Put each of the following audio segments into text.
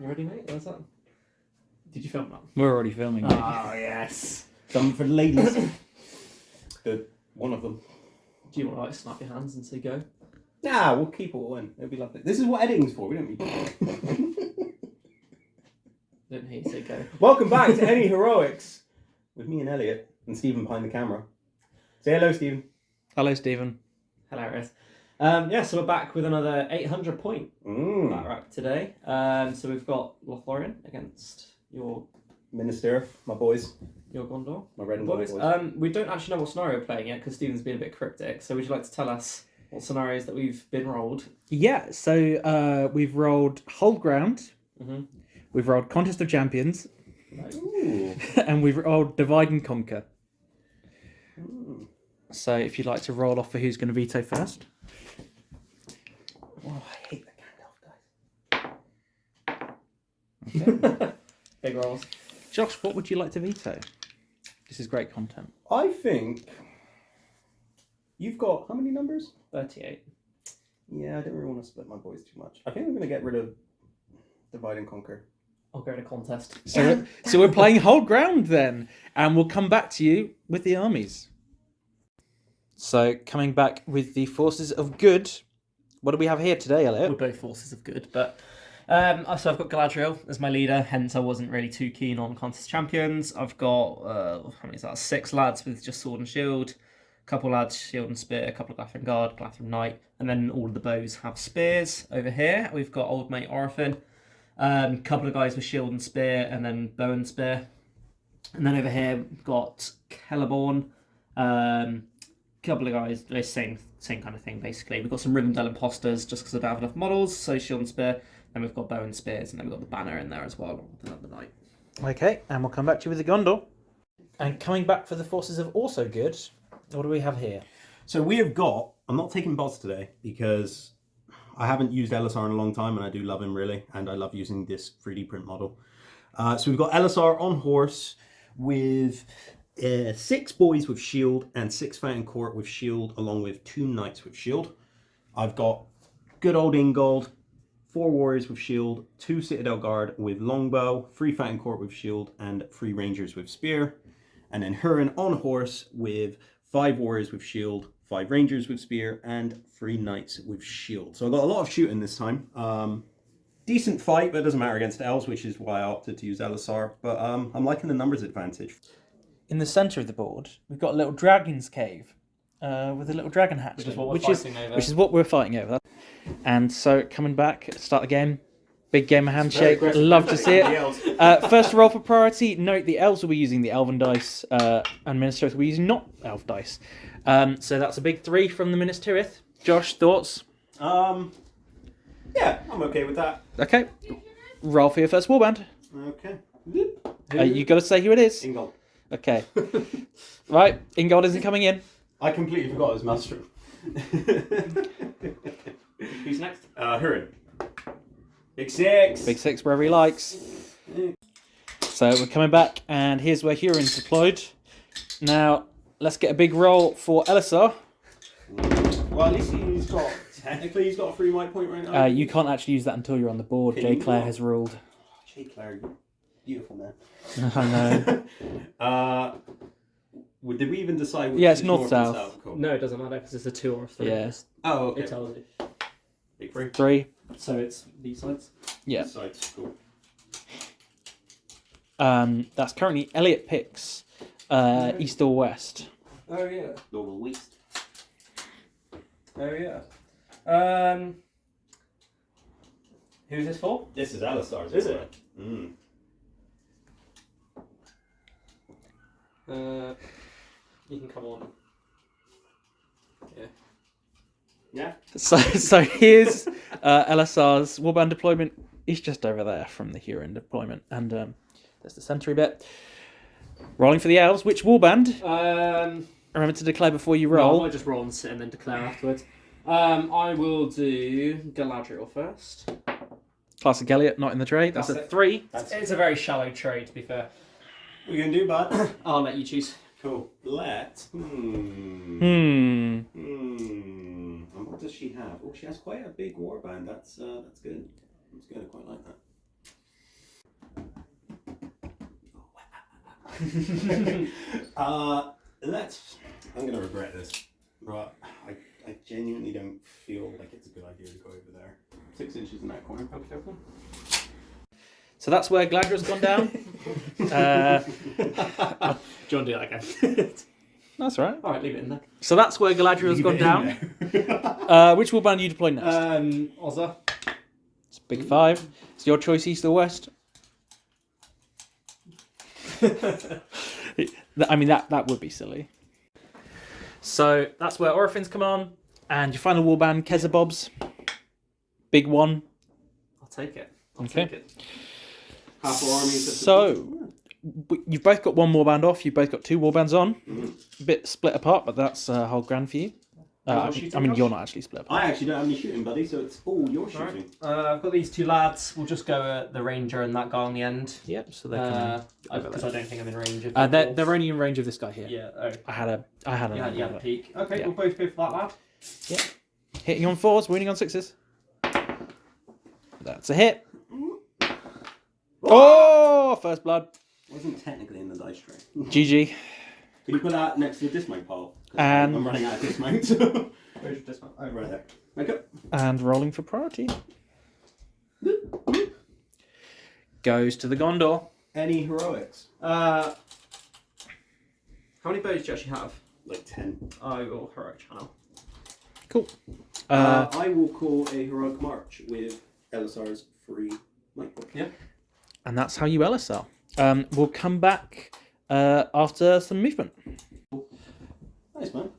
You ready, mate? What's that? Did you film that? We're already filming. Oh, yes. Some for the ladies. One of them. Do you want to like snap your hands and say go? Nah, we'll keep it all in. It'll be lovely. This is what editing's for, we don't need. Didn't hear you say go. Welcome back to Any Heroics with me and Elliot and Stephen behind the camera. Say hello, Stephen. Hello, Stephen. Hilarious. So we're back with another 800 point batter up today. So we've got Lothlorien against your Minas Tirith, my boys. Your Gondor. My red and boys. boys. We don't actually know what scenario we're playing yet because Stephen's been a bit cryptic. So would you like to tell us what scenarios that we've been rolled? Yeah, so we've rolled Hold Ground, we've rolled Contest of Champions, and we've rolled Divide and Conquer. So if you'd like to roll off for who's going to veto first. Oh, I hate that kind of dice. Okay. Big rolls. Josh, what would you like to veto? This is great content. I think you've got how many numbers? 38. Yeah, I don't really want to split my boys too much. I think I'm going to get rid of Divide and Conquer. I'll go to contest. So we're playing Hold Ground then, and we'll come back to you with the armies. So coming back with the Forces of Good, what do we have here today, Elliot? We're both Forces of Good, but so I've got Galadriel as my leader, hence I wasn't really too keen on Contest Champions. I've got, how many is that? 6 lads with just sword and shield, a couple lads shield and spear, a couple of Glathrim Guard, Glathrim Knight, and then all of the bows have spears. Over here we've got old mate Orphan, a couple of guys with shield and spear, and then bow and spear. And then over here we've got Celeborn, couple of guys, same kind of thing basically. We've got some Rivendell imposters just because I don't have enough models, so shield and spear. Then we've got bow and spears, and then we've got the banner in there as well, along with the knight. Okay, and we'll come back to you with the Gondor. And coming back for the Forces of Also Good, what do we have here? So we have got, I'm not taking bots today because I haven't used Elisar in a long time and I do love him really, and I love using this 3D print model. So we've got Elisar on horse with 6 boys with shield and 6 Fountain Court with shield, along with 2 knights with shield. I've got good old Ingold, 4 warriors with shield, 2 Citadel Guard with longbow, 3 Fountain Court with shield, and 3 rangers with spear. And then Hurin on horse with 5 warriors with shield, 5 rangers with spear, and 3 knights with shield. So I got a lot of shooting this time. Decent fight, but it doesn't matter against elves, which is why I opted to use Elisar. But I'm liking the numbers advantage. In the centre of the board, we've got a little dragon's cave with a little dragon hatch, which is what we're fighting over. And so coming back, start the game. Big game of handshake. Love to see it. First roll for priority. Note the elves will be using the elven dice, and Minas Tirith will be using not elf dice. So that's a big 3 from the Minas Tirith. Josh, thoughts? Yeah, I'm okay with that. Okay. Roll for your first warband. Okay. You got to say who it is. Ingold. Okay. Right, Ingold isn't coming in. I completely forgot his master. Who's next? Hurin. Big 6. Big 6 wherever he likes. So we're coming back, and here's where Hurin's deployed. Now, let's get a big roll for Elisar. Well, at least he's got a free white point right now. You can't actually use that until you're on the board. J. Claire has ruled. J. Claire, beautiful man. I know. Did we even decide which it's is north-south. Cool. No, it doesn't matter because it's a 2 or a 3. Yeah. Oh, okay. It tells you. Big 3. 3. So it's these sides? Yeah. These sides, cool. That's currently Elliot picks east or west. Oh, yeah. North or west. Oh, yeah. Who's this for? This is Elisar's. Is it? Mm. You can come on. Yeah. Yeah. So here's Elisar's warband deployment. He's just over there from the Hurin deployment, and there's the century bit. Rolling for the elves. Which warband? Remember to declare before you roll. No, I might just roll and sit and then declare afterwards. I will do Galadriel first. Classic Elliot, not in the trade. That's a 3. It's a very shallow trade, to be fair. What are you going to do, bud? I'll let you choose. Cool. What does she have? Oh, she has quite a big warband. That's good. That's good. I quite like that. I'm going to regret this, but I genuinely don't feel like it's a good idea to go over there. 6 inches in that corner. Okay. So that's where Galadriel's gone down. Do you want to do that again? That's all right. All right, leave it in there. So that's where Galadriel's gone down. Which warband do you deploy next? Ozza. It's big 5. It's your choice, east or west. I mean, that would be silly. So that's where Orphan's come on. And your final warband, Kezabobs. Big 1. I'll take it. Okay. Take it. Half our armies. So you've both got 1 warband off. You've both got 2 warbands on. A bit split apart, but that's a whole grand for you. I mean, you're not actually split apart. I actually don't have any shooting, buddy, so it's all your shooting. Right. I've got these 2 lads. We'll just go at the ranger and that guy on the end. Yep. So they're coming. Because I don't think I'm in range of. They're only in range of this guy here. Yeah. Oh. I had a. Yeah, the peak. Okay, Yeah. we'll both go for that lad. Yep. Hitting on 4s, winning on 6s. That's a hit. Oh, first blood. Wasn't technically in the dice tray. GG. Can you put that next to the dismount pile? And I'm running out of dismount. Where's your dismount? Oh, right there. Make up. and rolling for priority. Goes to the Gondor. Any heroics? How many bows do you actually have? Like 10. I will heroic channel. Cool. I will call a heroic march with Elisar's free light book. Yeah. And that's how you LSR. We'll come back after some movement. Nice, man.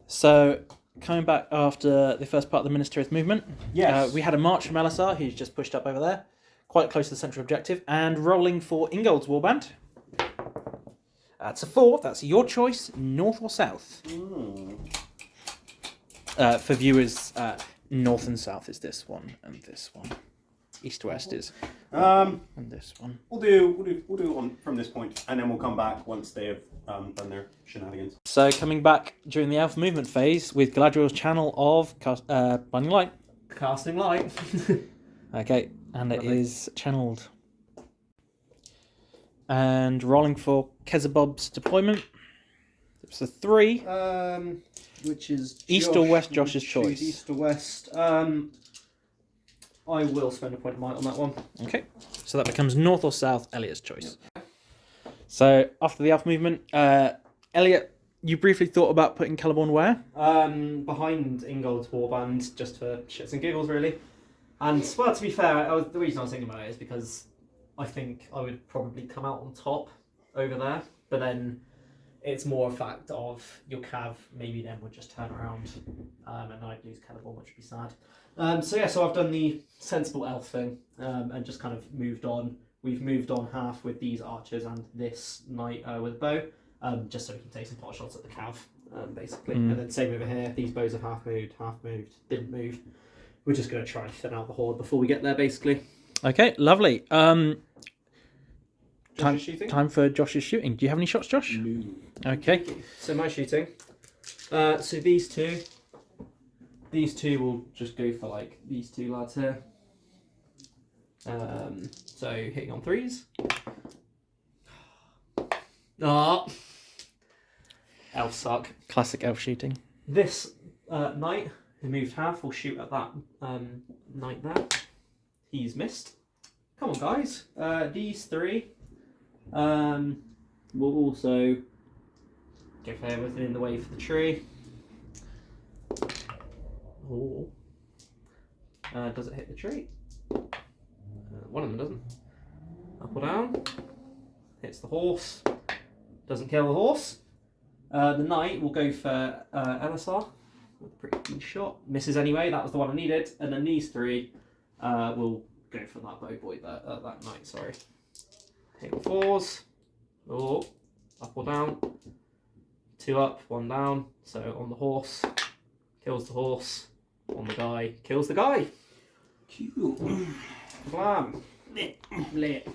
So, coming back after the first part of the Minas Tirith movement, Yes. we had a march from Elisar, who's just pushed up over there, quite close to the central objective, and rolling for Ingold's warband. That's a 4. That's your choice, north or south. For viewers, north and south is this one, and this one. East-west is and this one. We'll do on from this point, and then we'll come back once they have done their shenanigans. So coming back during the Elf movement phase with Galadriel's channel of Blinding Light. Casting light. Okay, and it Lovely. is channeled. And rolling for Kezabob's deployment. It's a 3. Which is East or west, Josh's choice. East or west. I will spend a point of might on that one. Okay, so that becomes north or south, Elliot's choice. Yep. So after the Elf movement, Elliot, you briefly thought about putting Celeborn where? Behind Ingold's warband, just for shits and giggles, really. And, well, to be fair, the reason I was thinking about it is because I think I would probably come out on top over there, but then it's more a fact of your cav maybe then would just turn around and I'd lose Celeborn, which would be sad. So I've done the sensible elf thing and just kind of moved on. We've moved on half with these archers and this knight with a bow, just so we can take some pot shots at the cav, basically. And then same over here, these bows are half moved, didn't move. We're just going to try and thin out the horde before we get there, basically. Okay, lovely. Josh's shooting? Time for Josh's shooting. Do you have any shots, Josh? No. Okay. So my shooting. So these two will just go for like these 2 lads here. So hitting on 3s. Ah, elves suck. Classic elf shooting. This knight who moved half will shoot at that knight there. He's missed. Come on, guys. These 3 will also go for everything in the way for the tree. Oh. Does it hit the tree? One of them doesn't. Up or down. Hits the horse. Doesn't kill the horse. The knight will go for Elisar with a pretty good shot. Misses anyway. That was the one I needed. And then these 3 will go for that bow boy there. That knight. Sorry. Hit on 4s. Oh, up or down. 2 up, 1 down. So on the horse, kills the horse. On the guy, kills the guy. Cute. Blam. Lit.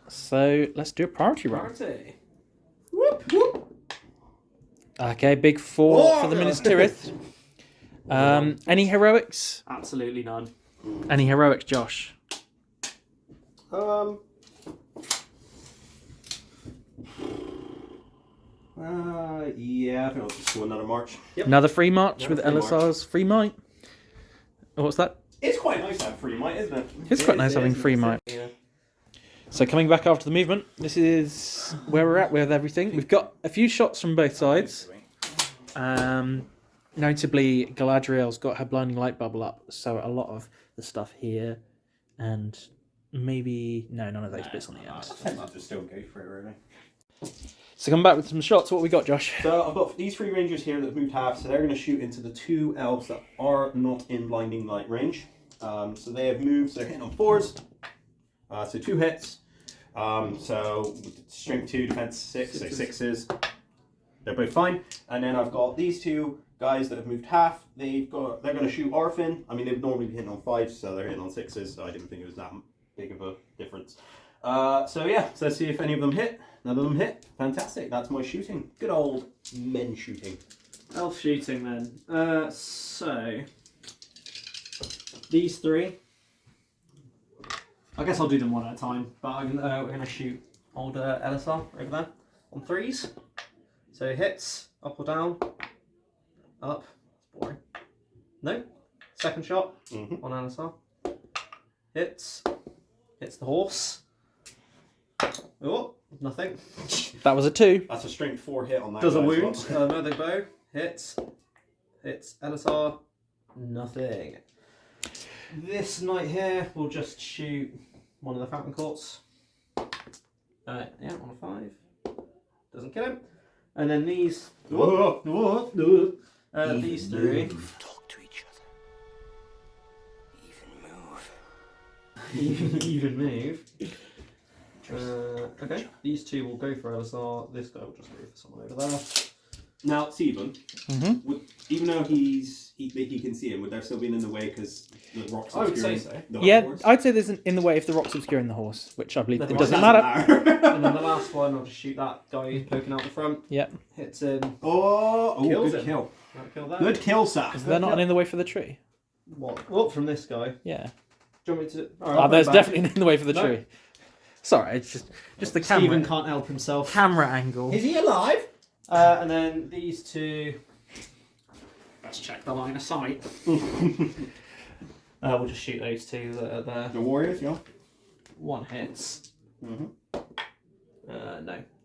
So let's do a priority roll. Priority. Whoop, whoop. Okay, big 4 for the Minas Tirith. Any heroics? Absolutely none. Any heroics, Josh? Yeah, I think I'll just do another march. Yep. Another free march Yeah, with free LSR's free might. Oh, what's that? It's quite nice to have free might, isn't it? It's quite nice having free might. Yeah. So coming back after the movement, this is where we're at with everything. We've got a few shots from both sides. Notably, Galadriel's got her blinding light bubble up, so a lot of the stuff here, and maybe none of those bits on the end. I'll just still go for it, really. So coming back with some shots, what we got, Josh? So I've got these 3 rangers here that have moved half, so they're going to shoot into the 2 elves that are not in blinding light range. So they have moved, so they're hitting on 4s. So 2 hits. So strength 2, defense 6, so 6s. They're both fine. And then I've got these 2 guys that have moved half. They're going to shoot Orphan. I mean, they'd normally be hitting on 5s, so they're hitting on 6s. So I didn't think it was that big of a difference. So yeah, so let's see if any of them hit. None of them hit. Fantastic. That's my shooting. Good old men shooting. Elf shooting then. So these 3. I guess I'll do them one at a time, but we're going to shoot old LSR over there on 3s. So hits, up or down, up. That's boring. No. Second shot on LSR. Hits the horse. Oh, nothing. That was a 2. That's a strength 4 hit on that. Does a guy as wound. well. Another bow. Hits LSR. Nothing. This knight here will just shoot one of the fountain courts. Yeah, on a 5. Doesn't kill him. And then these. These 3. Talk to each other. Even move. Okay, these 2 will go for LSR. This guy will just go for someone over there. Now, Stephen, even though he can see him, would there still be in the way because the rocks I would say obscuring so. the Yeah, horse? I'd say there's in the way if the rock's obscuring the horse, which I believe it Right, doesn't matter. And then the last one, I'll just shoot that guy who's poking out the front. Yep. Hits him. Oh, Kills good him. kill. That'll kill that. Good kill, sir. Because they're not in the way for the tree. What from this guy? Yeah. Do you want me to? Right, I'll There's put it back. definitely in the way for the No. tree. Sorry, it's just the camera. Stephen can't help himself. Camera angle. Is he alive? And then these 2. Let's check the line of sight. We'll just shoot those 2 that are there. The warriors, yeah. 1 hits. No.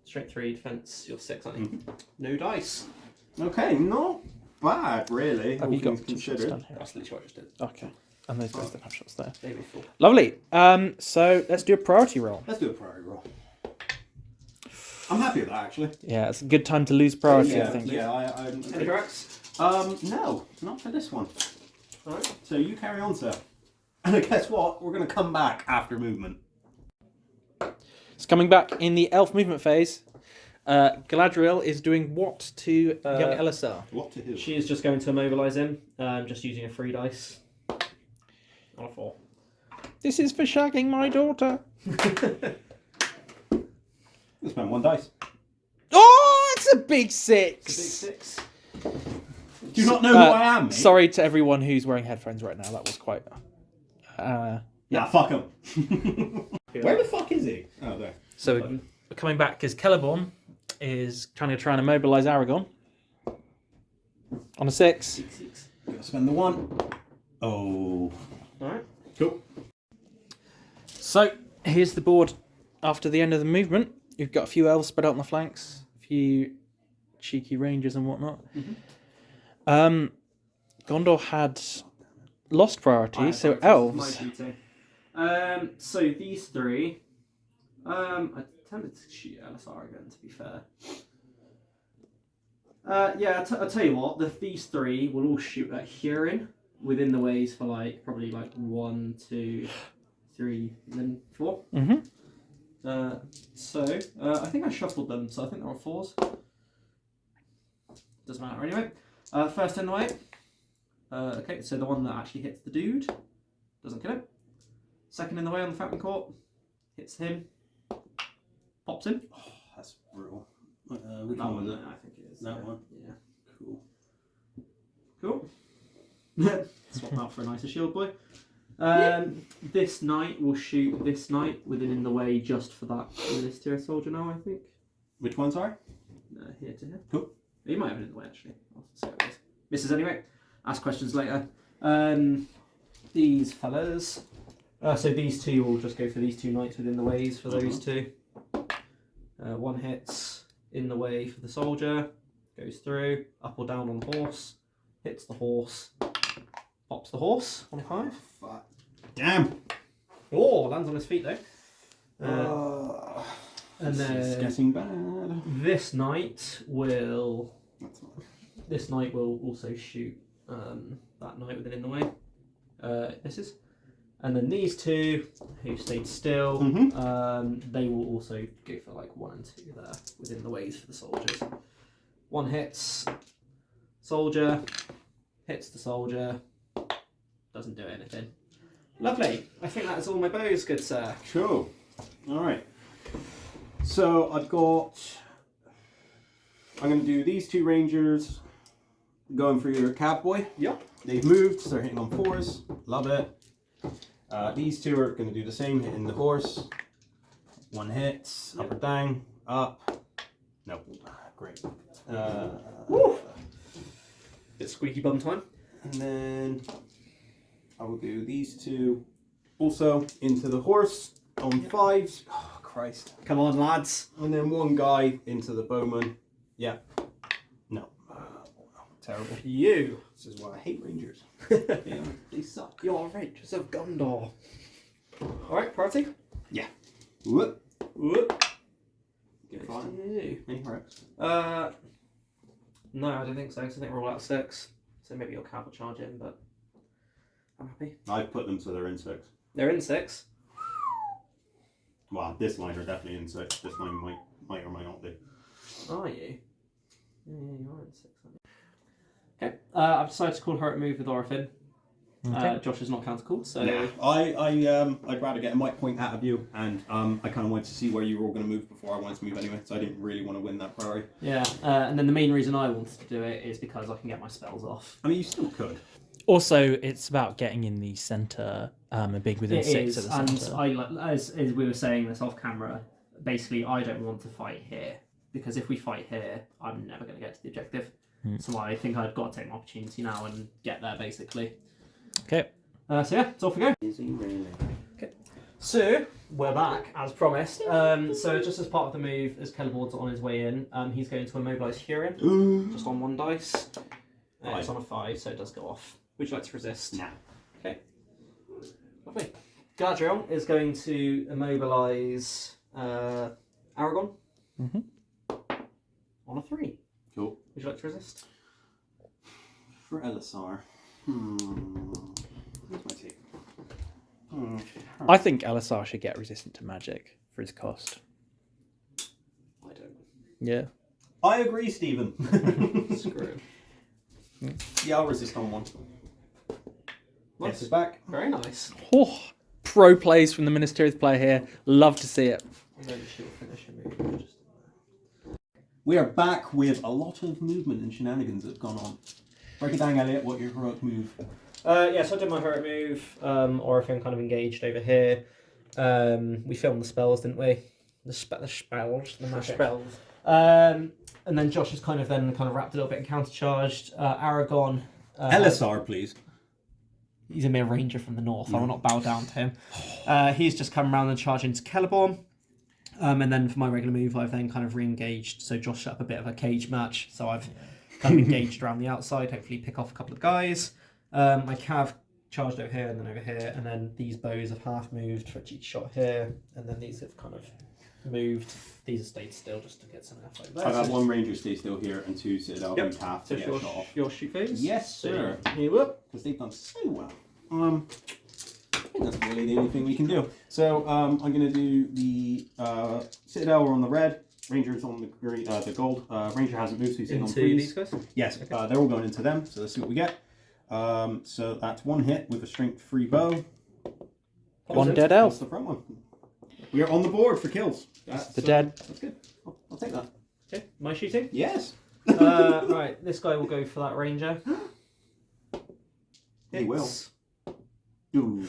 Strength 3, defense. You're 6, aren't you? No dice. Okay, not bad, really. Have all you got things 2 shots considered. down here? That's literally what I just did. Okay. And those guys don't have shots there. Maybe 4. Lovely. So let's do a priority roll. Let's do a priority roll. I'm happy with that, actually. Yeah, it's a good time to lose priority, yeah, I think. Yeah, I'm... Any tracks? No, not for this one. Alright. So you carry on, sir. And guess what? We're going to come back after movement. It's coming back in the elf movement phase. Galadriel is doing what to young Elisar? What to do? She is just going to immobilise him, just using a 3 dice. On a 4. This is for shagging my daughter. We'll spend 1 dice. Oh, it's a big 6. It's a big 6. Do you not know who I am, mate? Sorry to everyone who's wearing headphones right now. That was quite... Yeah, fuck him. Where the fuck is he? Oh, there. So we're coming back because Celeborn is trying to immobilise Aragorn. On a 6. Gotta spend the 1. Oh. Alright. Cool. So here's the board after the end of the movement. You've got a few elves spread out on the flanks, a few cheeky rangers and whatnot. Gondor had lost priority, so elves. So these 3. I tended to shoot LSR again, to be fair. Yeah, I'll tell you what, these 3 will all shoot at Hurin within the ways for probably 1, 2, 3, and then 4. So I think I shuffled them, so I think they're on 4s. Doesn't matter anyway. First in the way. Okay, so the one that actually hits the dude doesn't kill him. Second in the way on the fountain court hits him, pops him. Oh, that's brutal. Which That one one, was it? I think it is. That one? Yeah. Cool. Cool. Swap out for a nicer shield boy. This knight will shoot this knight within in the way just for that Minas Tirith soldier now, I think. Which one, sorry? here to here. Cool. You might have it in the way actually. I'll see how it goes. Misses anyway. Ask questions later. These fellas. So these two will just go for these 2 knights within the ways for those two. One hits in the way for the soldier, goes through, up or down on the horse, hits the horse, pops the horse, 25. Fuck. Damn! Oh, lands on his feet though. And This is then getting bad. this knight will also shoot that knight within the way. Misses. And then these two, who stayed still, they will also go for like 1 and 2 there within the ways for the soldiers. One hits soldier, hits the soldier, doesn't do anything. Lovely. I think that's all my bows, good sir. Cool. All right. So I'm going to do these 2 rangers going for your cowboy. Yep. They've moved, so they're hitting on 4s. Love it. These 2 are going to do the same, hitting the horse. 1 hits, up or down, up. Nope. Great. Woo! Bit squeaky bum time. And then I will do these 2 also into the horse on 5s. Oh, Christ. Come on, lads. And then 1 guy into the bowman. Yeah. No. Terrible. You. This is why I hate rangers. They suck. You're Rangers of Gondor. Alright, party. Yeah. Whoop. Whoop. Good Goes fun. to you. Any hurts? No, I don't think so, because I think we're all out 6. So maybe you'll cav charge in, but I'm happy. I've put them so they're in 6. They're in 6. Well, this line are definitely in 6. This line might or might not be. Are you? Yeah, you are in 6, aren't you? Okay, I've decided to call her at move with Orifin. Okay. Josh is not counter called, so Nah. I'd rather get a might point out of you, and I kind of wanted to see where you were all going to move before I wanted to move anyway, so I didn't really want to win that priority. yeah. And then the main reason I wanted to do it is because I can get my spells off. I mean, you still could. Also, it's about getting in the centre, a big within It 6 is, at the and centre. as we were saying this off camera, basically I don't want to fight here, because if we fight here, I'm never going to get to the objective. So I think I've got to take my opportunity now and get there, basically. Okay. So yeah, it's off we go. Easy, really. Okay. So we're back as promised. So just as part of the move, as Celeborn's on his way in, he's going to immobilise Hurin just on 1 dice. It's on a 5, so it does go off. Would you like to resist? Nah. Okay. Lovely. Galadriel is going to immobilise Aragon on a 3. Cool. Would you like to resist? For Elisar. Where's my tape? I think Elisar should get resistant to magic for his cost. I don't. Yeah. I agree, Stephen. Screw. Yeah, I'll resist on 1. Nice. Yes, is back. Very nice. Oh, pro plays from the Minas Tirith player here. Love to see it. And then she'll finish her move. Just... We are back with a lot of movement and shenanigans that have gone on. Break it down, Elliot. What your heroic move? Yeah, so I did my heroic move. Orifin kind of engaged over here. We filmed the spells, didn't we? The spells, the magic spells. And then Josh has kind of wrapped a little bit and countercharged. Aragon. Elisar, please. He's a mere ranger from the north. I will not bow down to him. He's just come around and charged into Celeborn. And then for my regular move, I've then kind of re-engaged. So Josh set up a bit of a cage match. So I've kind of engaged around the outside, hopefully pick off a couple of guys. My cav charged over here and then over here. And then these bows have half moved for each shot here. And then these have kind of moved. These have stayed still just to get some enough like that. I've had 1 ranger stay still here and 2 citadel who have to So get a shot off. your shoot phase? Yes, sir. Here we go. Because they've done so well. I think that's really the only thing we can do. So I'm going to do the citadel on the red, rangers on the green, the gold. Ranger hasn't moved, so he's in on Into 3s. these guys? Yes, they're all going into them. So let's see what we get. So that's 1 hit with a strength 3 bow. 1 dead That's elf. the front one. We are on the board for kills. The dead. That's good. I'll take that. Okay, my shooting. Yes. Right, this guy will go for that ranger. He will. Hits. Ooh.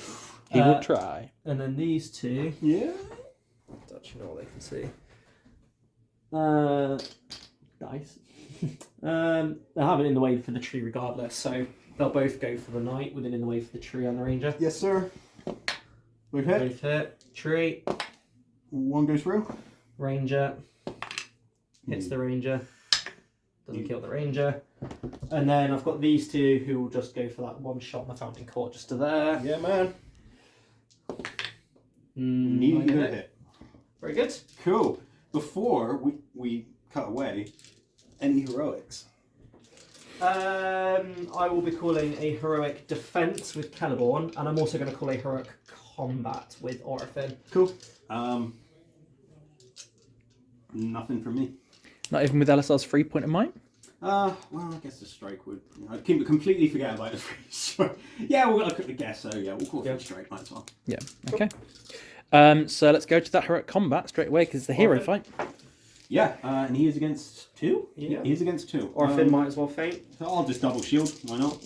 He will try. And then these two. Yeah. Don't you know what they can see? dice. They'll have it in the way for the tree regardless, so they'll both go for the knight with it in the way for the tree and the ranger. Yes, sir. We've hit. Both hit. Tree. One goes through. Ranger. Hits the ranger. Doesn't kill the ranger. And then I've got these two who will just go for that one shot in the fountain court just to there. Yeah, man. Need a hit. Very good. Cool. Before we cut away, any heroics? I will be calling a heroic defense with Celeborn, and I'm also going to call a heroic combat with Orifin. Cool. Nothing for me. Not even with Elisar's 3-point in mind? Well, I guess the strike would. I completely forget about the free strike. Yeah, I guess so. Yeah, we'll call it free strike. Might as well. Yeah. Okay. So let's go to that heroic combat straight away because it's the hero fight. Yeah, and he is against 2. Yeah. He is against 2. Orifin might as well faint. So I'll just double shield. Why not?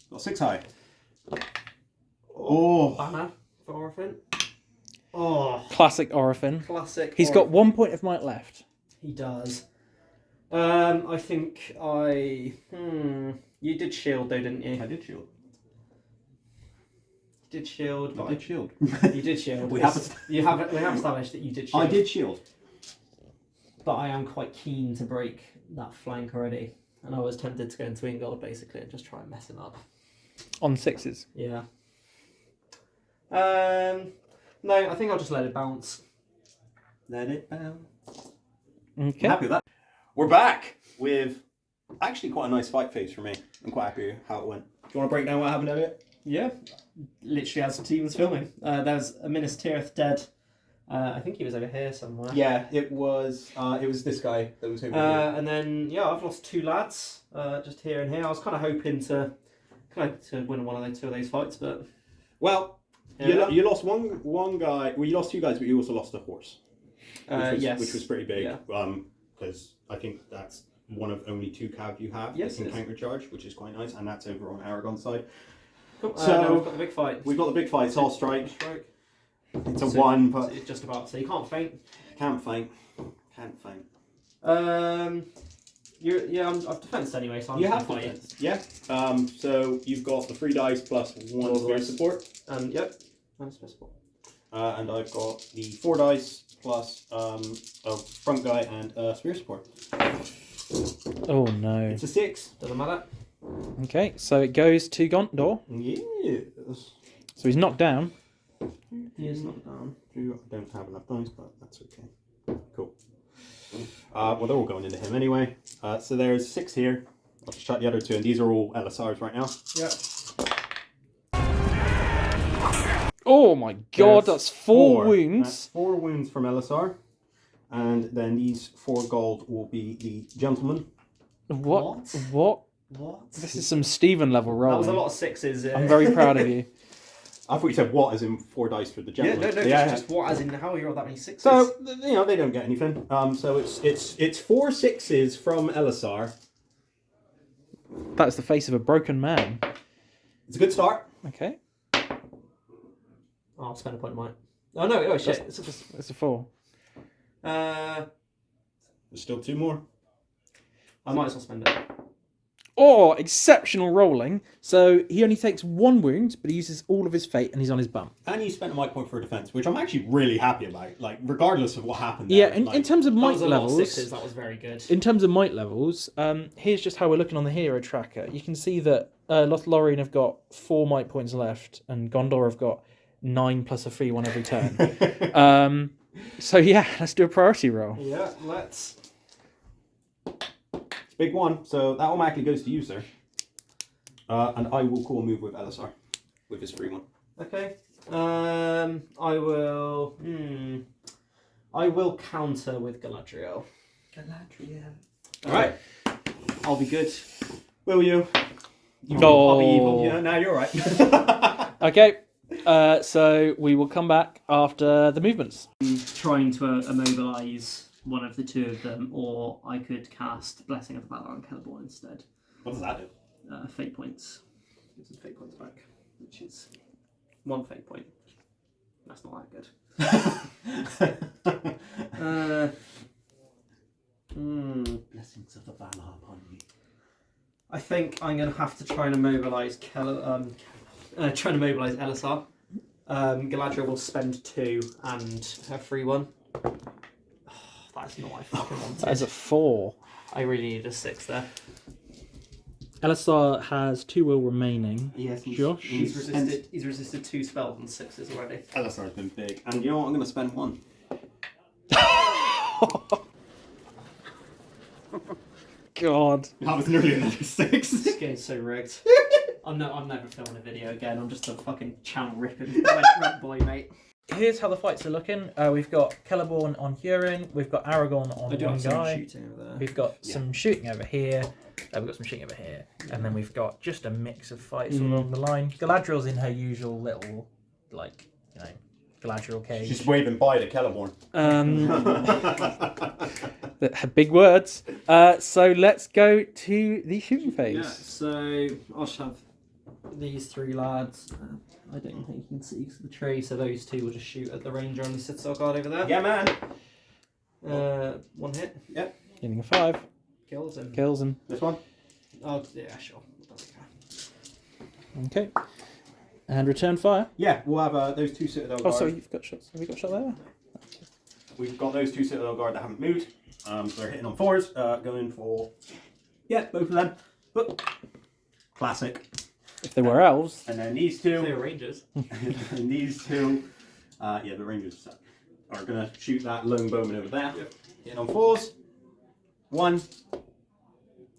Got 6 high. Oh. Banner for Orifin. Oh. Classic Orifin. Classic. He's got 1 point of might left. He does. I think I. You did shield though, didn't you? I did shield. You did shield. I did shield. You did shield. We We have established that you did shield. I did shield. But I am quite keen to break that flank already, and I was tempted to go into Ingold basically and just try and mess him up. On 6s. Yeah. No, I think I'll just let it bounce. Let it bounce. Okay. I'm happy with that. We're back with actually quite a nice fight phase for me. I'm quite happy how it went. Do you want to break down what happened, Elliot? Yeah. Literally as the team was filming. There's a Minas Tirith dead. I think he was over here somewhere. Yeah, it was this guy that was over here. And then I've lost 2 lads just here and here. I was kind of hoping to win one of those 2 of those fights, but Well, you lost one guy. Well, you lost 2 guys, but you also lost a horse. Which was pretty big. Yeah. Because I think that's one of only 2 cav you have that can counter charge, which is quite nice, and that's over on Aragon's side. Cool. So now we've got the big fight. We've got the big fight. It's all strike. It's a So 1, but it's just about, so you can't faint. can't faint. Can't faint. I've defensed anyway, so I'm You just have gonna fight defense. Yeah. So you've got the 3 dice plus 1 spirit support. Yep. That's possible. And I've got the 4 dice plus a front guy and a spear support. Oh no. It's a 6. Doesn't matter. Okay, so it goes to Gondor. Yes. So he's knocked down. He is not down. I don't have enough dice, but that's okay. Cool. Well, they're all going into him anyway. So there's 6 here. I'll just shut the other 2, and these are all LSRs right now. Yep. Oh my god, There's that's 4 wounds. That's 4 wounds from LSR. And then these 4 gold will be the gentleman. What? What? This is some Steven level That rolling. was a lot of 6s. I'm very proud of you. I thought you said what, as in 4 dice for the gentleman. Just what, as in how you rolled that many 6s? So they don't get anything. So it's 4 6s from LSR. That's the face of a broken man. It's a good start. Okay. I'll spend a point of mine. Oh no! Oh shit! It's a 4. There's still 2 more. I might as well spend it. Oh, exceptional rolling. So he only takes 1 wound, but he uses all of his fate, and he's on his bum. And you spent a might point for a defense, which I'm actually really happy about. Like, regardless of what happened. Yeah, there, in terms of might That was a lot of levels, 6s. That was very good. in terms of might levels, here's just how we're looking on the hero tracker. You can see that Lothlorien have got 4 might points left, and Gondor have got 9 plus a free one every turn. So yeah, let's do a priority roll. Yeah, let's. It's a big one, so that automatically goes to you, sir. And I will call a move with LSR with his free one. Okay. I will. I will counter with Galadriel. All right. I'll be good. Will you? No. I'll be evil. Yeah, now you're right. Okay, so we will come back after the movements. Trying to immobilise one of the 2 of them, or I could cast Blessing of the Valor on Celeborn instead. What does that do? Fate points. Get some fate points back, which is 1 fate point. That's not that good. blessings of the Valar upon me. I think I'm going to have to try and mobilise Elisar. Galadriel will spend 2 and her free 1. Oh, that's not what I fucking wanted. That is a 4. I really needed a 6 there. Elisar has 2 will remaining. Yes, Josh? He's resisted 2 spells and 6s already. Elisar's been big. And you know what? I'm going to spend 1. God. That was nearly another 6. This game's so rigged. I'm never filming a video again. I'm just a fucking channel ripping red boy, mate. Here's how the fights are looking. We've got Celeborn on Hurin. We've got Aragorn on one guy. Shooting over there. We've got some shooting over here. We've got some shooting over here. And then we've got just a mix of fights along the line. Galadriel's in her usual little, like, you know, Galadriel cage. She's waving bye to Celeborn. That had big words. So let's go to the shooting phase. Yeah, so I'll just have these 3 lads. I don't think you can see the tree, so those 2 will just shoot at the ranger on the Citadel guard over there. Yeah, man. 1 hit. Yep. Hitting a 5. Kills him. Kills him. This one? Oh, yeah, sure. Doesn't care. Okay. And return fire. Yeah, we'll have those 2 Citadel guard. Oh, sorry, you've got shots. Have we got a shot there? We've got those 2 Citadel guard that haven't moved. So they're hitting on 4s. Going for... Yeah, both of them. But classic. If they were elves. And then these 2... They're rangers. and these 2... yeah, the rangers are going to shoot that lone bowman over there. Yep. Hitting on 4s. 1.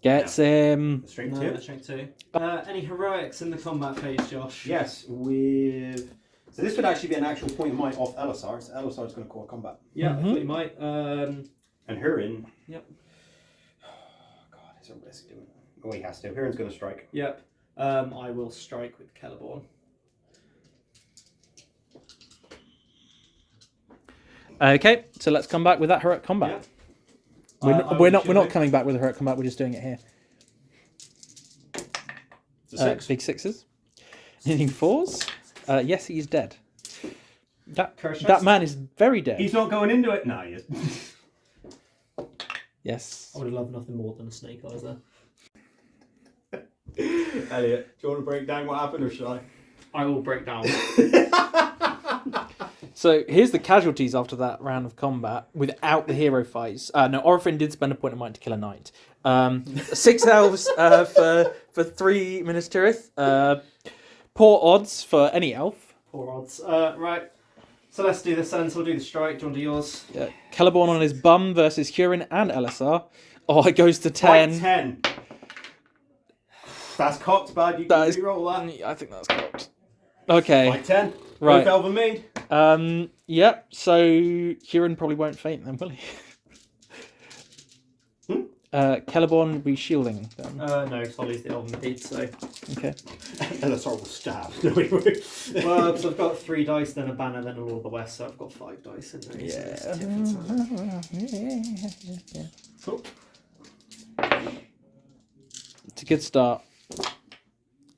Gets him. Straight No, 2. that's straight 2. Any heroics in the combat phase, Josh? Yes, with... So this would actually be an actual point of might off Elisar. So Elisar's going to call combat. Yeah, I thought you might. And Hurin... Yep. Oh, God, it's a risk doing it. Oh, he has to. Hurin's going to strike. Yep. I will strike with Celeborn. Okay, so let's come back with that heroic combat. Yeah. We're not coming back with a heroic combat. We're just doing it here. It's a 6. Big 6s. Hitting 4s. Yes, he is dead. That man is very dead. He's not going into it. No, he is. Yes. I would have loved nothing more than a snake eyes there. Elliot, do you want to break down what happened, or should I? I will break down. So here's the casualties after that round of combat without the hero fights. No, Orphan did spend a point of might to kill a knight. 6 elves for 3 Minas Tirith. Poor odds for any elf. Poor odds. Right. So let's do this then. So we'll do the strike. Do you want to do yours? Yeah. Celeborn on his bum versus Hurin and Elisar. Oh, it goes to 10. Right, 10. That's cocked, bad. You That can is- re-roll that. I think that's cocked. Okay. Right, 10. Right. Both Elven made. Yep. So Hurin probably won't faint then, will he? Celeborn will be shielding then. No, Solly's the Elven Pete, so... Okay. Elisar will stab. No, he won't. Well, because I've got 3 dice, then a banner, then a Lord of the West, so I've got 5 dice in there. So Yeah. it's different. Cool. It's a good start.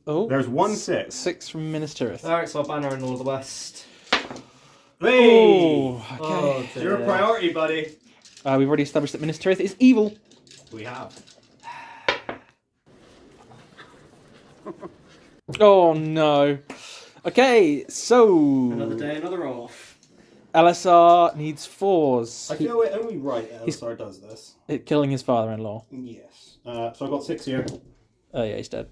Oh. There's 1 6. 6 from Minas Tirith. Alright, so I'll banner in Lord of the West. Hey! Oh, okay. Oh, It's your dear. priority, buddy. We've already established that Minas Tirith is evil. We have. Oh no. Okay, so Another day, another off. Elisar needs 4s. I feel it only right that Elisar does this. Killing his father-in-law. Yes. So I've got 6 here. Oh yeah, he's dead.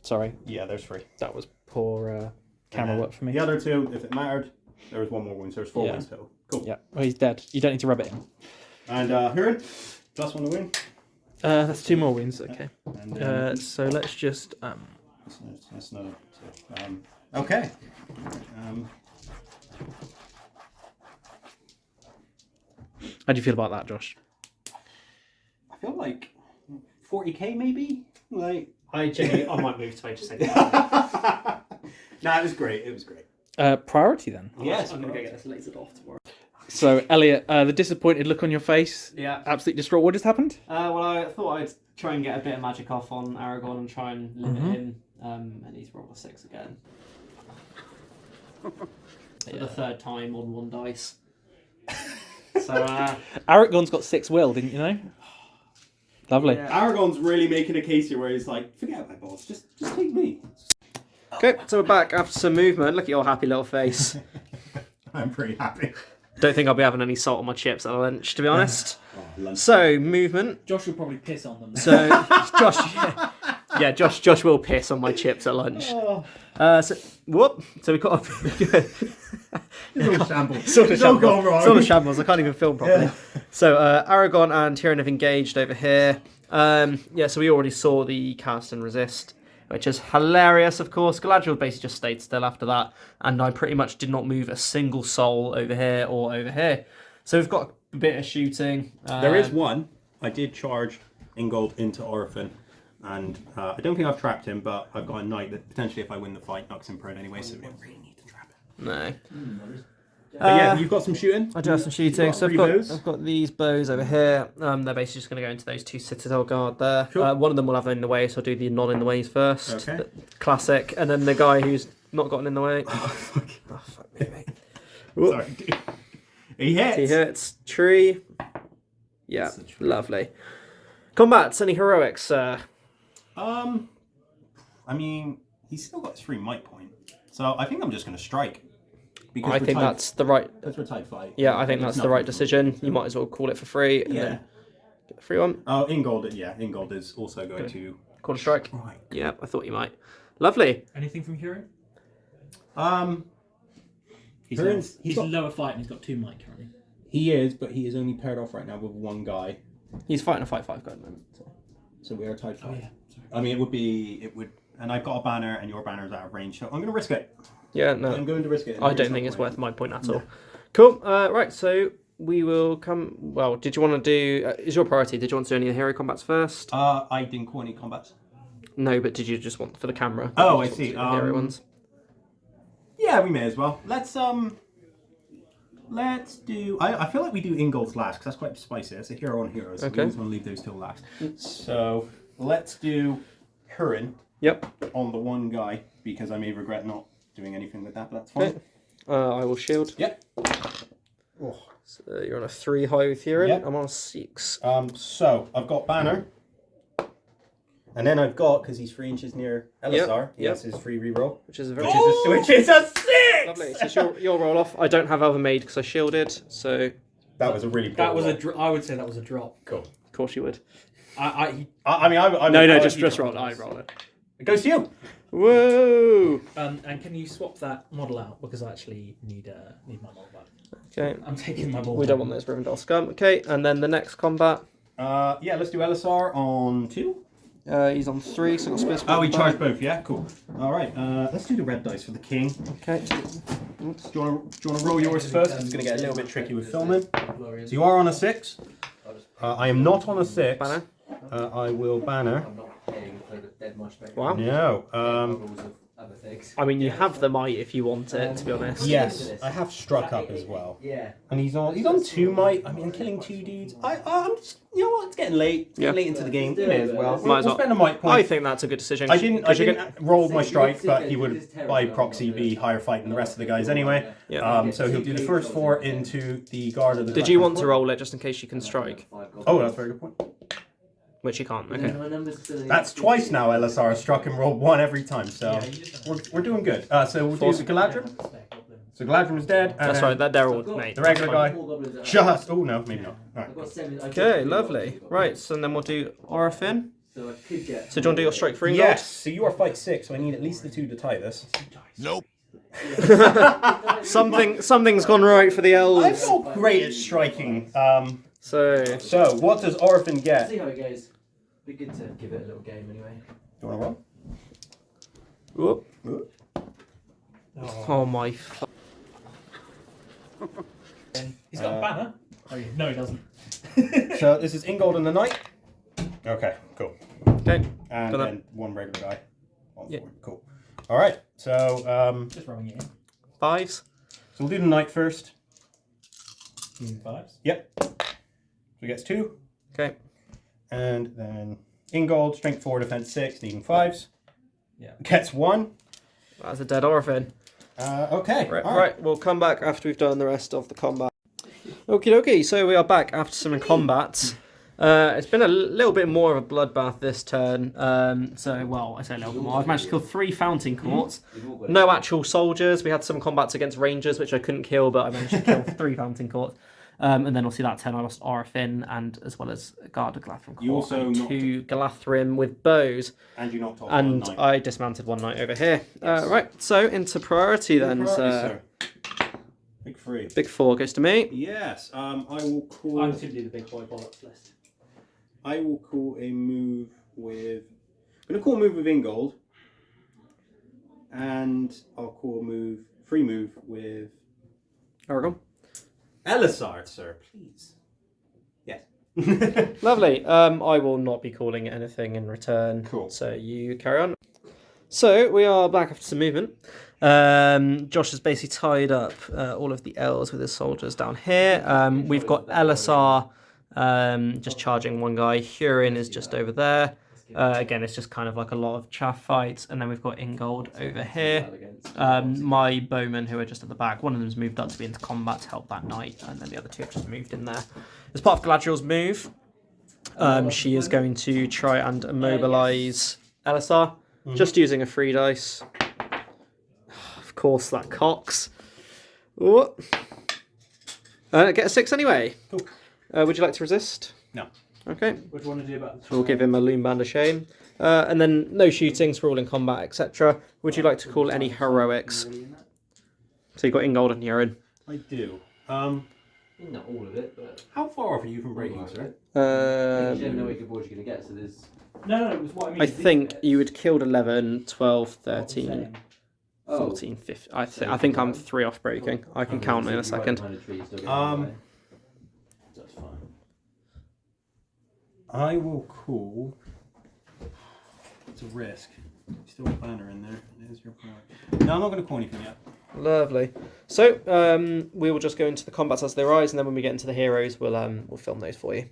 Sorry, Yeah, there's 3. that was poor camera work for me. The other 2, if it mattered, there was 1 more wound, so there's 4 Yeah. wounds total. Cool. Yeah, well, he's dead. You don't need to rub it in. And Hurin, plus 1 to win. That's 2 more wins. Okay. And then So let's just that's another. Okay. How do you feel about that, Josh? I feel like 40k maybe. Like. I might move to age 6. Nah, it was great. It was great. Priority then. Yes, I'm going to go get this lasered off tomorrow. So Elliot, the disappointed look on your face. Yeah. Absolutely distraught. What just happened? Well, I thought I'd try and get a bit of magic off on Aragorn and try and limit him. And he's rolled a 6 again. For the 3rd time on 1 dice. So So, Aragorn's got 6 will, didn't you know? Lovely. Yeah. Aragon's really making a case here where he's like, forget my balls, just take me. okay, so we're back after some movement. Look at your happy little face. I'm pretty happy. Don't think I'll be having any salt on my chips at lunch, to be honest. Lunch. So, movement. Josh will probably piss on them. So, Josh will piss on my chips at lunch. So we've got It's all shambles. sort of It's all shambles. gone wrong. Sort of shambles. I can't even film properly. So Aragorn and Tyrion have engaged over here. So we already saw the cast and resist, which is hilarious, of course. Galadriel basically just stayed still after that, and I pretty much did not move a single soul over here or over here. So we've got a bit of shooting. There is one. I did charge Ingold into Orphan, and I don't think I've trapped him, but I've got a knight that potentially, if I win the fight, knocks him prone anyway, so we don't really need to trap him. No. But yeah, you've got some shooting? I do have some shooting. So bows? I've got these bows over here. They're basically just going to go into those 2 Citadel Guard there. Sure. One of them will have in the way, so I'll do the non in the ways first. Okay. The classic. And then the guy who's not gotten in the way. Oh, fuck. Oh, fuck me, mate. Sorry, dude. He hits. He hits. Tree. Yeah, lovely. Combats, any heroics? I mean, he's still got his free might point, so I think I'm just going to strike. Because I think that's the right... Because we're tied fight. Yeah, I think that's the right decision. You might as well call it for free. And then get the free one. Oh, Ingold, yeah. Ingold is also going to... Call a strike. Right. Yeah, I thought you might. Lovely. Anything from Huron? He's got- lower fight and he's got 2 might currently. He is, but he is only paired off right now with one guy. He's fighting a 5-5 guy at the moment. So we are tied fight. Oh, yeah. Sorry. I mean, it would... And I've got a banner, and your banner's out of range, so I'm going to risk it. Yeah, I'm no. going to risk it. I don't think it's worth my point at all. Cool. Right, so we will come... Well, did you want to do... is your priority? Did you want to do any of the hero combats first? I didn't call any combats. No, but did you just want for the camera? Oh, Did you I just want see. to do the hero ones. Yeah, we may as well. Let's do... I feel like we do Ingold's last, because that's quite spicy. It's a hero on hero, so we Okay. always want to leave those till last. So, let's do Huron Yep. on the one guy, because I may regret not doing anything with that, but that's fine. Okay. I will shield. Yep. Oh. So you're on a 3 high with Huron. Yep. I'm on a 6. So, I've got Banner. And then I've got, because he's 3 inches near Elisar, he has his free reroll. Which is a very... Which is a 6! Lovely. So it's your roll off. I don't have Elven Maid because I shielded, so... That was a really That was roll. I would say that was a drop. Cool. Of course you would. I Just roll it. I roll it. It goes to you. Whoa! And can you swap that model out because I actually need my model back. Okay. I'm taking my model. We don't want those Rivendell scum. Okay, and then the next combat. Yeah, let's do Elisar on 2. He's on 3, so I've got space. Oh, we charge both, yeah? Cool. Alright, let's do the red dice for the king. Okay. Do you want to roll yours first? It's going to get a little bit tricky with filming. So you are on a 6. I am not on a 6. Banner. I will banner. Wow. No. I mean, you have the might if you want it, to be honest. Yes, I have struck up as well. Yeah. And he's on 2 might. I mean, killing 2 dudes. I'm just, you know what? It's getting late. It's getting late into the game. We may as well. Might as We'll well. spend a might point. I think that's a good decision. I didn't roll my strike, but he would, by proxy, be higher fight than the rest of the guys anyway. Yeah. So he'll do the first 4 into the guard of the... Did you want to roll it just in case you can strike? Oh, that's a very good point. Which you can't, okay. That's twice now Elisar struck and rolled 1 every time, so we're doing good. So we'll do the Galadrim. So Galadrim is dead. And That's then right, they're all mate. the regular guy. Just... Oh, no, maybe not. Alright. Okay, lovely. Right, so then we'll do Orphan. So do you want to do your strike for Ingolf? Yes, so you are fight 6, so I need at least the 2 to tie this. Nope. Something's gone right for the I'm elves. not great at striking. So So, what does Orphan get? See how it goes. Be good to give it a little game anyway. Do you want to whoop. roll? Oh my He's got a banner. Oh, yeah. No, he doesn't. So, this is Ingold and the Knight. Okay, cool. Okay. And Got that. then 1 regular guy. Yeah. Cool. Alright, so, Just rolling it in. 5s. so we'll do the Knight first. 5s. Yep. So he gets 2. Okay. And then Ingold, strength 4, defense 6, needing 5s. Yeah. Gets 1. That's a dead Orphan. Okay. Right, all right, we'll come back after we've done the rest of the combat. Okie dokie, so we are back after some combats. It's been a little bit more of a bloodbath this turn. Well, I say a little bit more. I've managed to kill 3 fountain courts. No actual soldiers. We had some combats against rangers, which I couldn't kill, but I managed to kill 3 fountain courts. And then obviously that turn I lost Orifin and as well as Garda Galathrim Court. You also and 2 Galathrim with bows. And you knocked off and one knight. I dismounted 1 knight over here. Right, so into priority then. Sir. Big 3. Big 4 goes to me. Yes. I will call. I'm going to do the big boy bollocks list. I will call a move with. I'm going to call a move with Ingold. And I'll call a move. Free move with. Aragon. Elisar, sir, please. Yes. Lovely. I will not be calling it anything in return. Cool. So you carry on. So we are back after some movement. Josh has basically tied up all of the Elves with his soldiers down here. We've got Elisar just charging one guy. Hurin is just over there. Again, it's just kind of like a lot of chaff fights. And then we've got Ingold over here. My bowmen who are just at the back. One of them's moved up to be into combat to help that knight. And then the other 2 have just moved in there. As part of Galadriel's move, she is going to try and immobilise Elisar. Just using a 3 dice. Of course, that cocks. Ooh. Get a 6 anyway. Cool. Would you like to resist? No. Okay. What do you want to do about So we'll give him a loom band of shame. And then no shootings, we're all in combat, etc. Would you like to call any heroics? So you've got Ingold and Hurin. I do. Not all of it, but... How far off are you from breaking, sir? you never know what your board you're going to get, so there's... No, it was what I mean. I think you would killed 11, 12, 13, 14, 15. I think I'm 3 off breaking. I can count in a second. That's fine. I will call. It's a risk. Still a banner in there. There's your priority. No, I'm not going to call anything yet. Lovely. So we will just go into the combats as they rise, and then when we get into the heroes, we'll film those for you.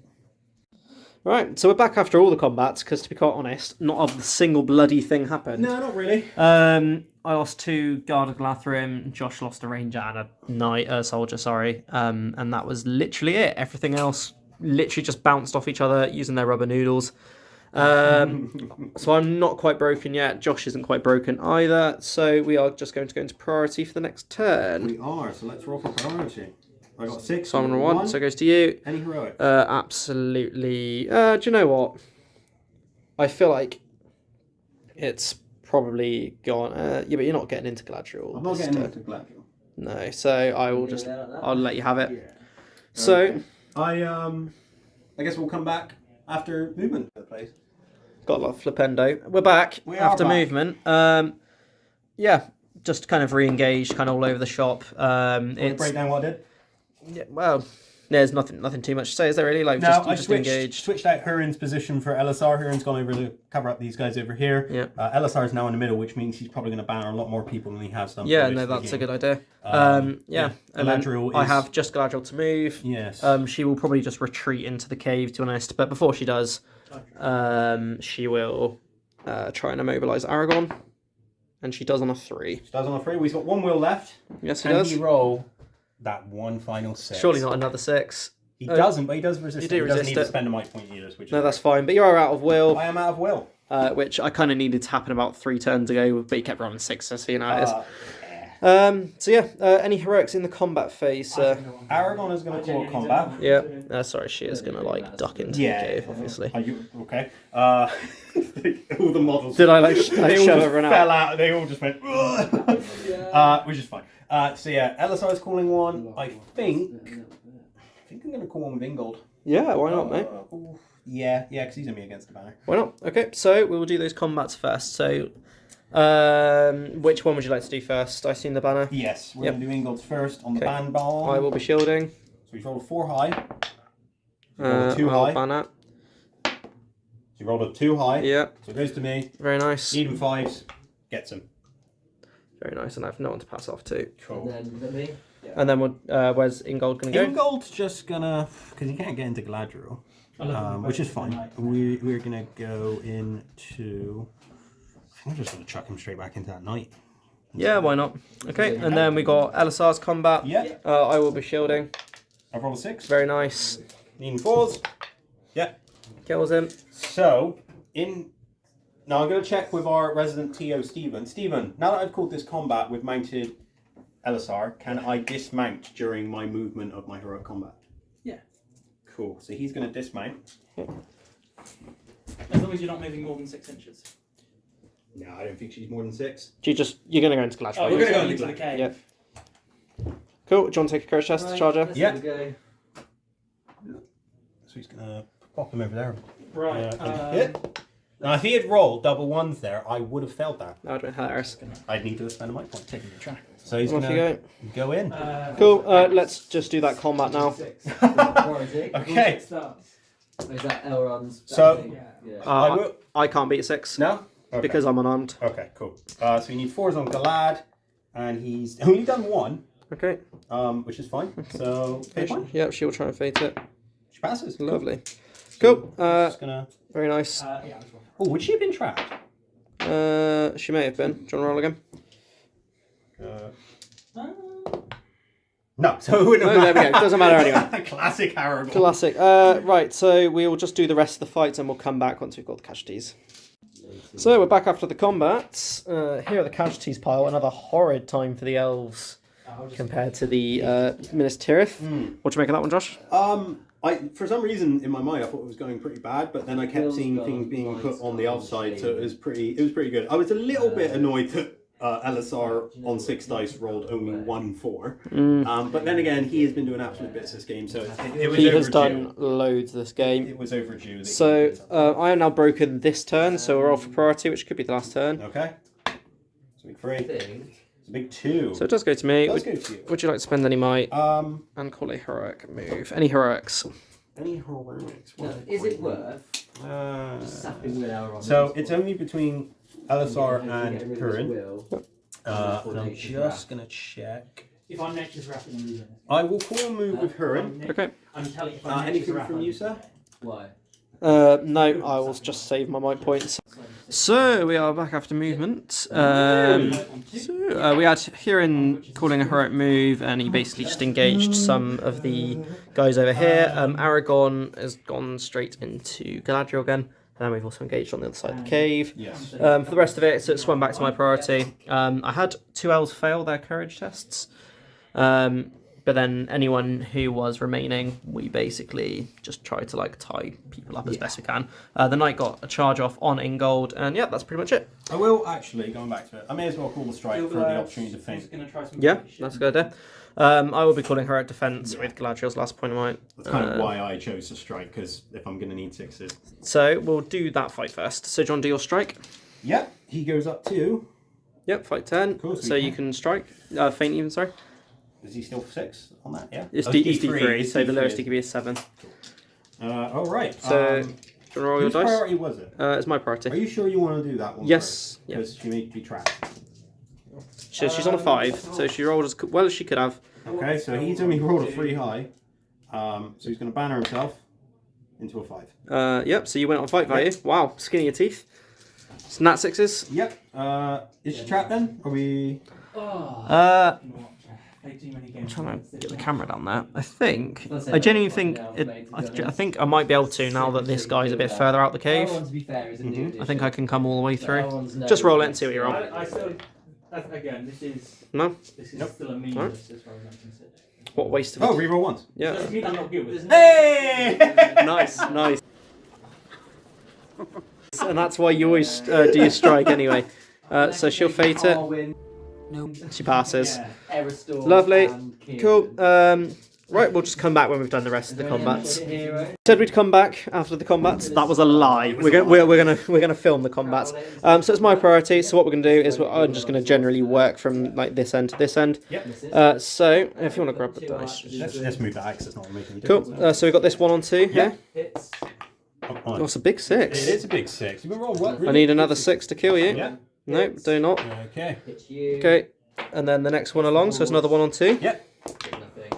Right, so we're back after all the combats, because to be quite honest, not a single bloody thing happened. No, not really. I lost 2 Guard of Galathrim, Josh lost a ranger and a knight, soldier, sorry. And that was literally it. Everything else literally just bounced off each other using their rubber noodles. So I'm not quite broken yet. Josh isn't quite broken either. So we are just going to go into priority for the next turn. We are, so let's roll for priority. I got 6. So I'm on 1, so it goes to you. Any heroic? Absolutely. Do you know what? I feel like it's probably gone. Yeah, but you're not getting into Galadriel. I'm not getting into Galadriel. No, so I will just. I'll let you have it. Yeah. So. Okay. I guess we'll come back after movement to the place. Got a lot of flipendo. We're back after movement. Yeah, just kind of re-engaged, kind of all over the shop. It's break down what I did. Yeah, well, there's nothing too much to say, is there really? Like, no, just, I engaged. switched out Hurin's position for Elisar. Hurin's gone over to cover up these guys over here. Yeah. Elisar's now in the middle, which means he's probably going to banner a lot more people than he has done. Yeah, no, that's a good idea. Yeah, and then I have just Galadriel to move. Yes. She will probably just retreat into the cave, to be honest. But before she does, she will try and immobilise Aragon. And she does on a 3. She does on a 3. We've got 1 wheel left. Yes, he does. Can he roll that one final 6? Surely not another 6. He doesn't, but he does resist it. He doesn't need to spend a might point either. No, that's fine. But you are out of will. I am out of will. Which I kind of needed to happen about 3 turns ago, but he kept rolling 6s, so you know how it is. So yeah, any heroics in the combat phase? Aragon is going to call combat. Yeah. Sorry, she is going to like duck into the cave, obviously. Are you okay? All the models. Did I like shove everyone out? Fell out. They all just went. Which is fine. So yeah, Elisar is calling one. I think I'm going to call one with Ingold. Yeah, why not, mate? Yeah, because he's me against the banner. Why not? Okay, so we will do those combats first. So. Which one would you like to do first? I seen the banner. Yes, we're going to do Ingold's first on the ban ball. I will be shielding. So he's rolled a 4 high. So rolled a 2 high. Ban it. So he rolled a 2 high. Yeah. So it goes to me. Very nice. Even 5s. Gets him. Very nice, and I have no one to pass off to. Cool. And then me. Yeah. And then where's Ingold going to go? Ingold's just going to, because he can't get into Galadriel, which is fine. We're going to go into... I'm just going to chuck him straight back into that knight. Yeah, why not? Okay, and then we got Elisar's combat. Yeah. I will be shielding. I've rolled a 6. Very nice. Needing 4s. Yeah. Kills him. So, now I'm going to check with our resident TO, Stephen. Stephen, now that I've called this combat with mounted Elisar, can I dismount during my movement of my heroic combat? Yeah. Cool. So he's going to dismount. As long as you're not moving more than 6 inches. No, I don't think she's more than 6. You're going to go into Galadriel. we're gonna go into the cave. Yep. Cool. Do you want to take a courage test, Charger? Yeah. Go. So he's going to pop him over there. Right. Hit. Now, if he had rolled double 1s there, I would have failed that. That would have been hilarious. I'd need to spend a mic point. Taking the track. So he's Off going you to go. go in. Cool. Let's just do that combat now. Okay. Is that Elrond's? So- Yeah. I can't beat 6 No? Okay. because I'm unarmed. Okay, cool. So you need 4s on Galad, and he's only done 1, Okay. which is fine. So, fine. Yep, she'll try and fate it. She passes. Lovely. Cool. Just gonna... Very nice. Oh, would she have been trapped? She may have been. Do you want to roll again? No, so it wouldn't No, have there we go. Doesn't matter anyway. Classic Aragorn. Classic. Right, so we'll just do the rest of the fights and we'll come back once we've got the casualties. So we're back after the combat. Here at the casualties pile, another horrid time for the elves compared to the Minas Tirith. What do you make of that one, Josh? For some reason in my mind I thought it was going pretty bad, but then I kept seeing things being put on the elf side, so it was pretty good. I was a little bit annoyed that Elisar on 6 dice rolled only 1 4. But then again, he has been doing absolute bits this game, so it was He overdue. has done loads this game. It was overdue. So I am now broken this turn, so we're off for priority, which could be the last turn. Okay. So big 3. It's a big 2. So it does go to me. Let's go to you. Would you like to spend any might and call a heroic move? Any heroics? Any heroics? No, is it worth sapping with Elrond? So it's only between Elisar and Hurin. Hurin. And I'm just going to check. If I'm nature's rapping and moving. I will call a move with Hurin. Okay. I'm telling you, if I'm Anything from you, sir? Why? No, I will just save my might points. So we are back after movement. We had Hurin calling a heroic move, and he basically just engaged some of the guys over here. Aragorn has gone straight into Galadriel again, and we've also engaged on the other side of the cave. Yes. For the rest of it, so it swung back to my priority. I had 2 elves fail their courage tests. But then anyone who was remaining, we basically just tried to tie people up as best we can. The knight got a charge off on Ingold, and yeah, that's pretty much it. I will actually, going back to it, I may as well call the strike for the opportunity to feint. Yeah, that's a good idea. I will be calling heroic defense with Galadriel's last point of might. That's kind of why I chose to strike, because if I'm going to need 6s. So we'll do that fight first. So John, do your strike. Yep, he goes up to... Yep, fight 10. Cool, so you can strike. Feint even, sorry. Is he still 6 on that? Yeah. It's D3, so the lowest he can be is 7. All right. So, do you want to roll your whose dice? priority was it? It's my priority. Are you sure you want to do that one? Yes. Because she may be trapped. She's on a 5, so she rolled as well as she could have. Okay, so he's only rolled a 3 high. So he's going to banner himself into a 5. Yep, so you went on fight value. Wow, skin of your teeth. It's nat 6s. Yep. Is she trapped then? Are we... I'm trying to get the camera down there. I genuinely think, I think I might be able to now that this guy's a bit further out the cave. Elrond, to be fair, is a new addition. I think I can come all the way through. Elrond's no Just roll it and good. see what you're on. I still, again, this is No? still a meaningless as far as I'm concerned. What a waste of Oh, it. reroll once. Yeah. Doesn't mean I'm not good with it. Hey! Nice. And that's why you always do your strike anyway. So she'll fate it. Arwen, She passes. Eristor, Lovely. and Kieran. Cool. Right, we'll just come back when we've done the rest of the combats. Said we'd come back after the combats. That was a lie. We're gonna film the combats. So it's my priority. So what we're gonna do is I'm just gonna generally work from this end to this end. Yep. So if you want to grab the dice. Let's move that axe. It's not making any Cool. difference. So we've got this 1 on 2 here. Hits. Oh, it's a big 6. It is a big 6. You've been rolling what? I need another 6 to kill you. Yeah. Nope, do not. Okay. Hits you. Okay. And then the next one along. So it's another 1 on 2. Yep. Nothing.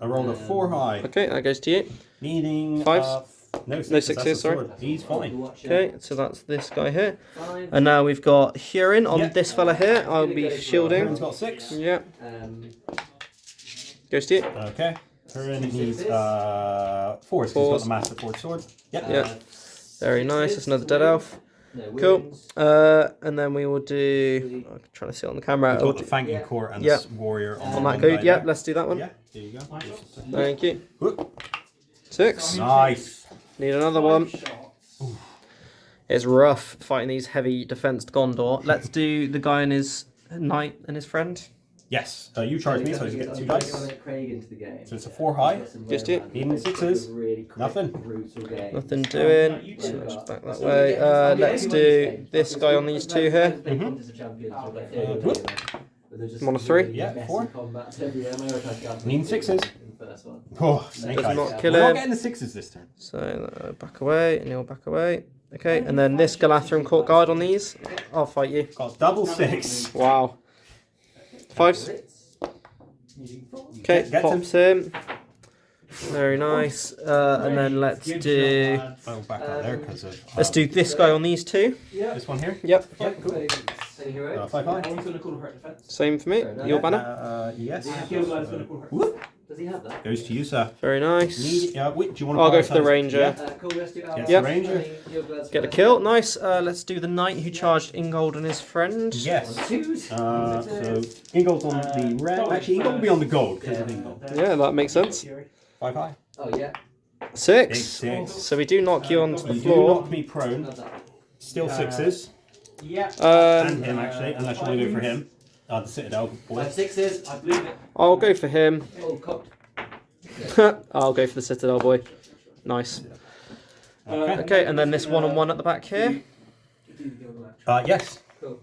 I rolled a 4 high. Okay, that goes to you. Needing... 5s? No 6s. No 6s, sorry. He's fine. Okay, so that's this guy here. 5. And now we've got Hurin on Yeah. this fella here. I'll be shielding. Hurin's got 6. Yeah, goes to you. Okay. Turin needs 4, so he's got the massive 4 sword. Yep. Yeah. Very nice. That's another dead elf. No Cool. wounds. And then we will do. I'm trying to see it on the camera. We've We'll got the do- Thanking Court and Yeah. the Warrior on on one that code. guy Yep. there. Let's do that one. Yeah, there you go. Thank you. Whoop. 6. Nice. Need another one. It's rough fighting these heavy defensed Gondor. Let's do the guy and his knight and his friend. Yes. You charge me, so you get 2 dice. Craig into the game. So it's a 4 high. Just do. Needing 6s. Nothing. Nothing doing. So let's back that way. Let's do this guy on these 2 here. I'm on a 3. Yeah, 4. Needing 6s. Oh, snake Does eyes. not kill We're not him. getting the 6s this turn. So back away, and he'll back away. Okay, and then this Galathrun Court Guard on these. I'll fight you. Got double 6. Wow. 5s. Okay, Get pops him. Very nice. And then let's do. I'll back out there because of. Let's do this guy on these 2. This one here. Yep. Yeah, cool. 5 high. Same for me. Your banner. Yes. Does he have that? Goes to you, sir. Very nice. Wait, do you want to I'll go for the prioritize- ranger. Yeah. Cool, let's do Get Yep. the ranger. Get a kill. Nice. Let's do the knight who charged Ingold and his friend. Yes. So Ingold's on the red. Actually, Ingold will be on the gold because of Ingold. Yeah, that makes sense. 5 high. Oh, yeah. 6. Big 6. So we do knock you onto the You do floor. knock me prone. Still 6s. And Um, him actually, unless you want to go for him. The Citadel boy. 5 6s. I believe it. I'll go for him. Oh, cocked. I'll go for the Citadel boy. Nice. Okay. Okay, and then this one-on-one at the back here Yes. Cool.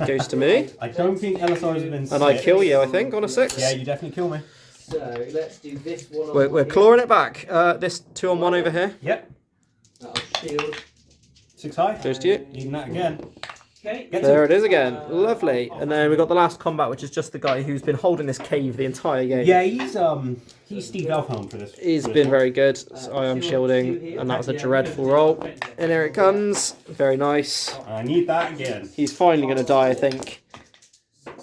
goes to me. I don't think LSRs have been. And I sick. kill you, I think, on a 6. Yeah, you definitely kill me. So let's do this one. We're clawing it back. This 2-on-1 over here Yep. That'll shield. 6 high. goes to you. Needing that again. Okay. There it is again. Lovely. And then we've got the last combat, which is just the guy who's been holding this cave the entire game. Yeah, he's Steve Elfhelm for this. He's been very good. So I am shielding, and that was a dreadful roll. And here it comes. Very nice. I need that again. He's finally going to die, I think.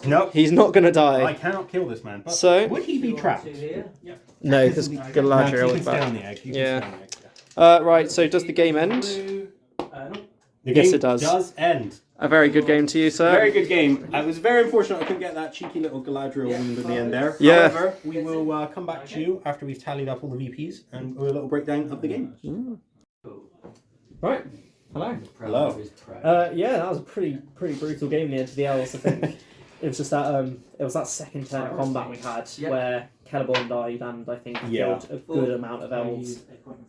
Nope. He's not going to I die. cannot kill this man. But So- would he be trapped? No, because No, 'cause Galadriel he is can stay on back. the egg. He can Yeah. stay on the egg, Right, so does the game end? The Yes, game it does. Does end. A very good game to you, sir. Very good game. I was very unfortunate I couldn't get that cheeky little Galadriel wound at the end there. Yeah. However, we will come back to you after we've tallied up all the VPs and do a little breakdown of the game. Right. Hello. Hello. Yeah, that was a pretty brutal game near to the Elves, I think. It was just that it was that second turn combat we had where Celeborn died and I think killed a good amount of elves.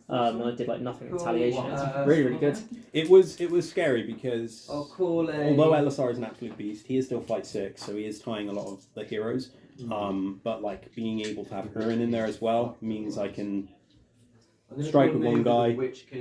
And I did like nothing in retaliation. It was really good. It was scary because I'll call a... although Elisar is an absolute beast, he is still fight 6, so he is tying a lot of the heroes. But like being able to have Hurin in there as well means I can strike with one guy,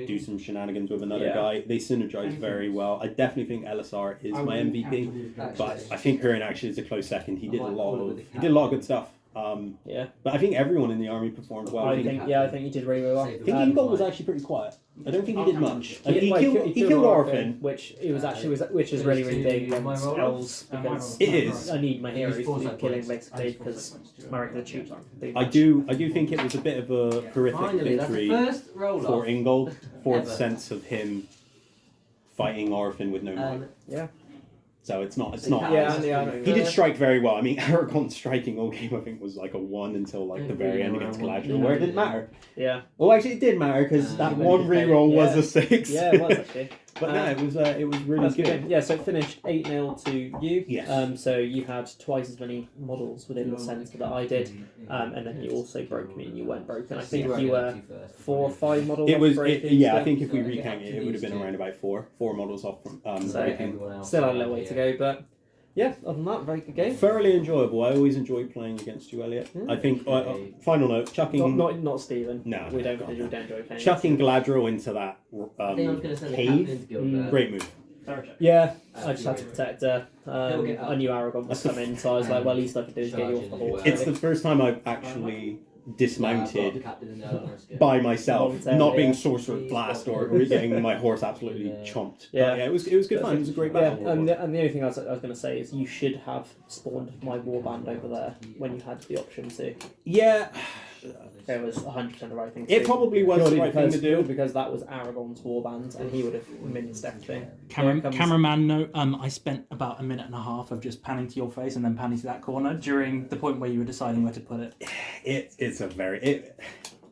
do some shenanigans with another guy. They synergize very well. I definitely think Elisar is my MVP, but I think Hurin actually is a close second. He did a lot of good stuff. But I think everyone in the army performed well. I think he did really well. I think Ingold was actually pretty quiet. I don't think he did much. He killed Orphan, which is really big against elves because It is. I need my heroes to do killing basically because my regular troops aren't. I do think it was a bit of a horrific Finally, that's the victory first roll for Ingold for the Ever. sense of him fighting Orphan with no might. Yeah. So it's not. He did strike very well. I mean, Aragorn's striking all game I think was like a 1 until like the very end against Galadriel, where it didn't matter. Yeah. Well, actually, it did matter because that one reroll was a 6. Yeah, it was actually. But no, it was really That's good. good. Yeah, so it finished 8-0 to you. Yes. So you had twice as many models within the centre that I did, and then you also broke me and you weren't broken. I think you were 4 or 5 models. It was. breaking I still. think if we recount it, it would have been around about 4 models off from breaking. Still had a little way to go, but yeah, other than that, very good game. Thoroughly enjoyable. I always enjoy playing against you, Elliot. I think. Final note: chucking. Not Stephen. No, we no, don't enjoy playing. chucking Galadriel into that cave. Great move. Yeah, I just had to protect her. I knew Aragorn was coming, so I was like, well, least I could do is get you off the horse. It's the first time I've actually dismounted captain in the Eleanor skip. by myself, Voluntarily, not being yeah. sorcerer blast or getting my horse absolutely chomped. Yeah. But yeah, it was good fun. It was a great Yeah, battle. and the only thing I was going to say is you should have spawned my warband over there when you had the option to. Yeah, It was 100% the right thing to it do. probably was the right thing to do. Because that was Aragorn's warband and he would have minced everything. Cameraman note, I spent about a minute and a half of just panning to your face and then panning to that corner during the point where you were deciding where to put it. It's a very...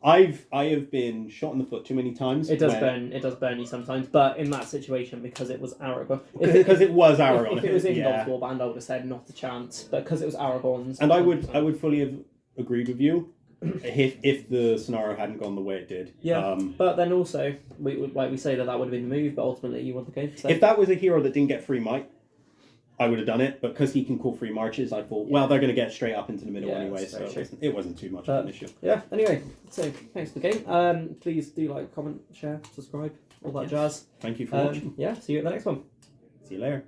I have been shot in the foot too many times. It does burn you sometimes, but in that situation, because it was Aragorn... Because it was Aragorn. If it was Ingolf's warband, I would have said not a chance, but because it was Aragorn's... And I would fully have agreed with you if the scenario hadn't gone the way it did. Yeah, but then also, we say that would have been the move, but ultimately you won the game. So. If that was a hero that didn't get free might, I would have done it, but because he can call free marches, I thought, well, they're going to get straight up into the middle anyway, so it wasn't too much of an issue. Yeah, anyway, so thanks for the game. Please do like, comment, share, subscribe, all that jazz. Thank you for watching. Yeah, see you at the next one. See you later.